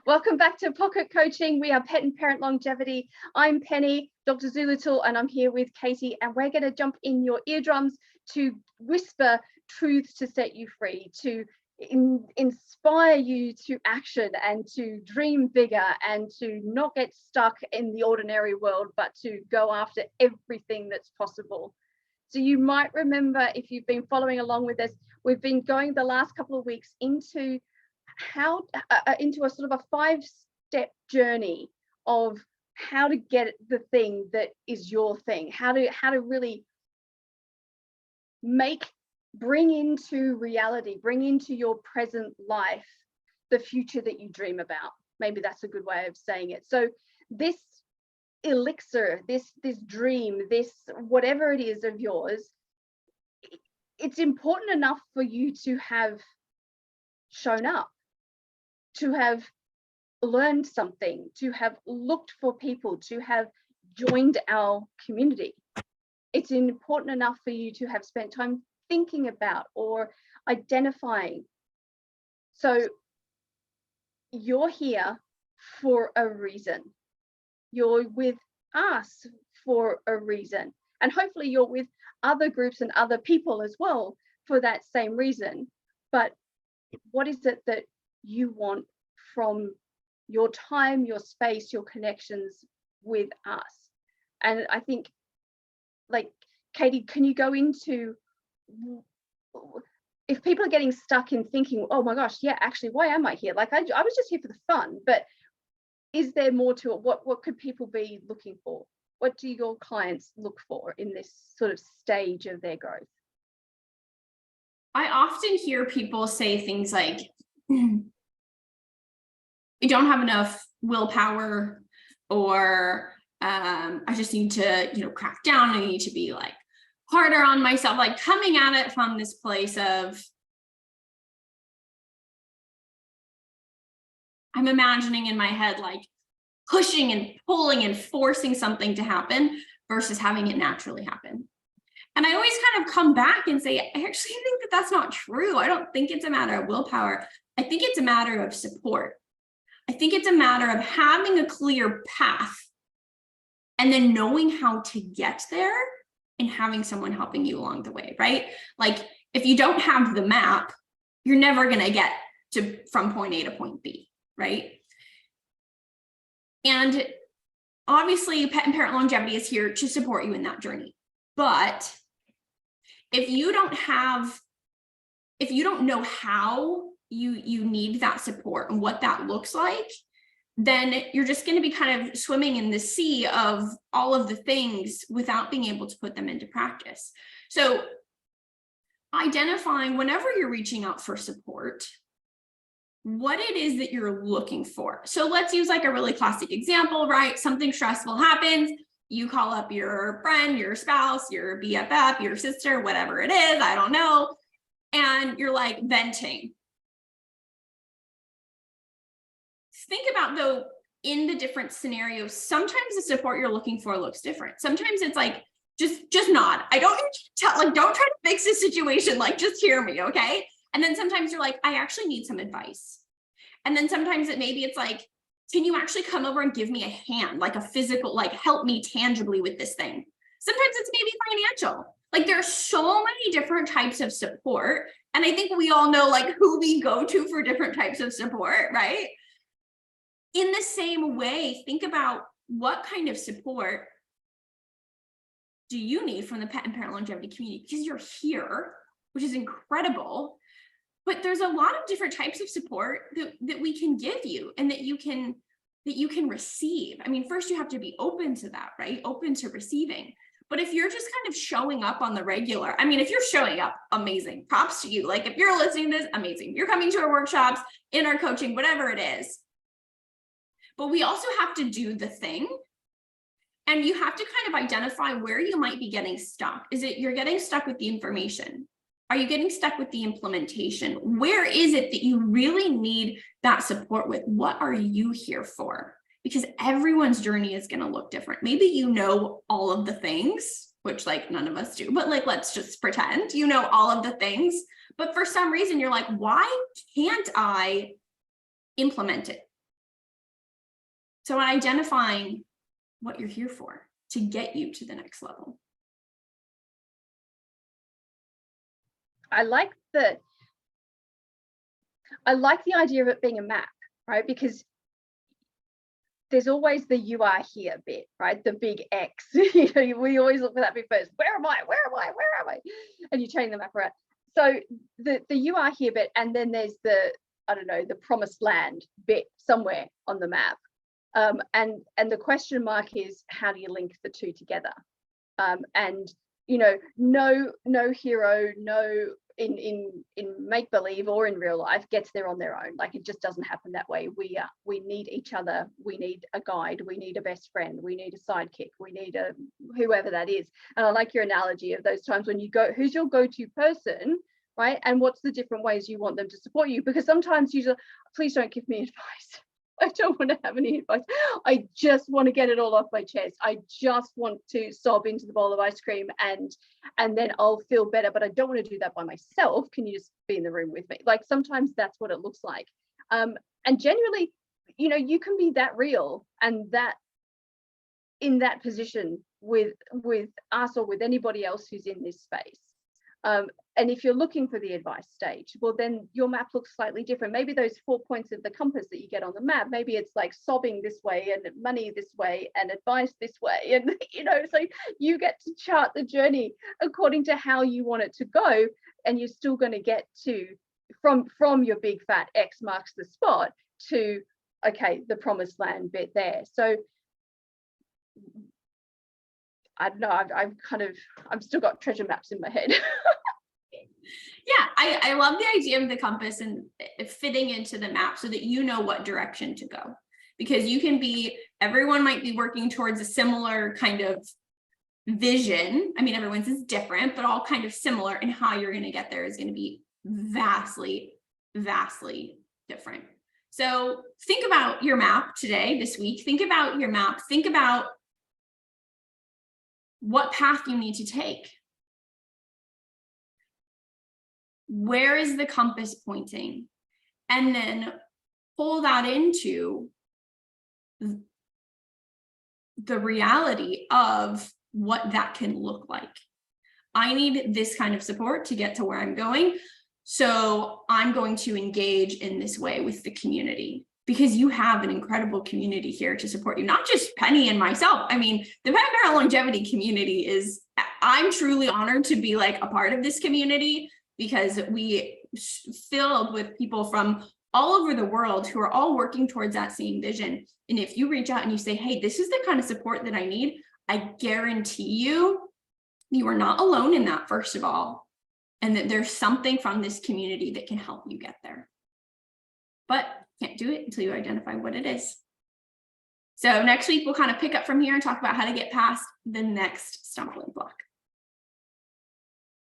Welcome back to Pocket Coaching. We are Pet and Parent Longevity. I'm Penny, Dr. Zulittle, and I'm here with Katie, and we're going to jump in your eardrums to whisper truths to set you free, to inspire you to action and to dream bigger and to not get stuck in the ordinary world, but to go after everything that's possible. So you might remember, if you've been following along with us, we've been going the last couple of weeks into into a sort of a 5-step journey of how to get the thing that is your thing, how to really bring into reality, bring into your present life the future that you dream about. Maybe that's a good way of saying it. So this elixir, this dream, this whatever it is of yours, it's important enough for you to have shown up, to have learned something, to have looked for people, to have joined our community. It's important enough for you to have spent time thinking about or identifying. So you're here for a reason. You're with us for a reason. And hopefully you're with other groups and other people as well for that same reason. But what is it that you want from your time, your space, your connections with us? And I think, like, Katie, can you go into, if people are getting stuck in thinking, oh my gosh, yeah, actually, why am I here? Like, I was just here for the fun, but is there more to it? What could people be looking for? What do your clients look for in this sort of stage of their growth? I often hear people say things like, I don't have enough willpower, or I just need to, crack down. I need to be like harder on myself, like coming at it from this place of, I'm imagining in my head, like pushing and pulling and forcing something to happen versus having it naturally happen. And I always kind of come back and say, I actually think that that's not true. I don't think it's a matter of willpower. I think it's a matter of support. I think it's a matter of having a clear path and then knowing how to get there and having someone helping you along the way, right? Like, if you don't have the map, you're never going to get from point A to point B, right? And obviously, Pet and Parent Longevity is here to support you in that journey. But if you don't know how you need that support and what that looks like, then you're just going to be kind of swimming in the sea of all of the things without being able to put them into practice. So identifying, whenever you're reaching out for support, what it is that you're looking for. So let's use like a really classic example, right? Something stressful happens. You call up your friend, your spouse, your BFF, your sister, whatever it is, I don't know. And you're like venting. Think about, though, in the different scenarios, sometimes the support you're looking for looks different. Sometimes it's like, just nod. I don't need to tell, like, don't try to fix the situation. Like, just hear me, okay? And then sometimes you're like, I actually need some advice. And then sometimes maybe it's like, can you actually come over and give me a hand, like a physical, like help me tangibly with this thing? Sometimes it's maybe financial. Like, there are so many different types of support. And I think we all know like who we go to for different types of support, right? In the same way, think about what kind of support do you need from the Pet and Parent Longevity community, because you're here, which is incredible. But there's a lot of different types of support that we can give you and that you can receive. I mean, first you have to be open to that, right? Open to receiving. But if you're just kind of showing up on the regular, I mean, if you're showing up, amazing, props to you. Like, if you're listening to this, amazing. You're coming to our workshops, in our coaching, whatever it is. But we also have to do the thing. And you have to kind of identify where you might be getting stuck. Is it you're getting stuck with the information? Are you getting stuck with the implementation? Where is it that you really need that support with? What are you here for? Because everyone's journey is going to look different. Maybe you know all of the things, which like none of us do, but like, let's just pretend you know all of the things. But for some reason, you're like, why can't I implement it? So identifying what you're here for to get you to the next level. I like the idea of it being a map, right? Because there's always the "you are here" bit, right? The big X. You know, we always look for that bit first. Where am I? Where am I? Where am I? And you change the map around. So the "you are here" bit, and then there's the, I don't know, the promised land bit somewhere on the map. And the question mark is, how do you link the two together? And you know, no hero, no in make believe or in real life gets there on their own. Like, it just doesn't happen that way. We need each other. We need a guide. We need a best friend. We need a sidekick. We need a whoever that is. And I like your analogy of those times when you go, who's your go-to person, right? And what's the different ways you want them to support you? Because sometimes you just, please don't give me advice. I don't want to have any advice. I just want to get it all off my chest. I just want to sob into the bowl of ice cream and then I'll feel better, but I don't want to do that by myself. Can you just be in the room with me? Like, sometimes that's what it looks like. And genuinely, you know, you can be that real and that in that position with us or with anybody else who's in this space. And if you're looking for the advice stage, well, then your map looks slightly different. Maybe those 4 points of the compass that you get on the map, maybe it's like sobbing this way and money this way and advice this way. And, you know, so you get to chart the journey according to how you want it to go. And you're still going to get to from your big fat X marks the spot to, okay, the promised land bit there. So I don't know, I've still got treasure maps in my head. Yeah, I love the idea of the compass and fitting into the map so that you know what direction to go. Because you can be, everyone might be working towards a similar kind of vision. I mean, everyone's is different, but all kind of similar, and how you're going to get there is going to be vastly, vastly different. So think about your map today, this week. Think about your map. Think about what path you need to take. Where is the compass pointing? And then pull that into the reality of what that can look like. I need this kind of support to get to where I'm going. So I'm going to engage in this way with the community, because you have an incredible community here to support you, not just Penny and myself. I mean, the Pet Parent Longevity community is, I'm truly honored to be like a part of this community, because we filled with people from all over the world who are all working towards that same vision. And if you reach out and you say, hey, this is the kind of support that I need, I guarantee you are not alone in that, first of all, and that there's something from this community that can help you get there. But can't do it until you identify what it is. So next week, we'll kind of pick up from here and talk about how to get past the next stumbling block.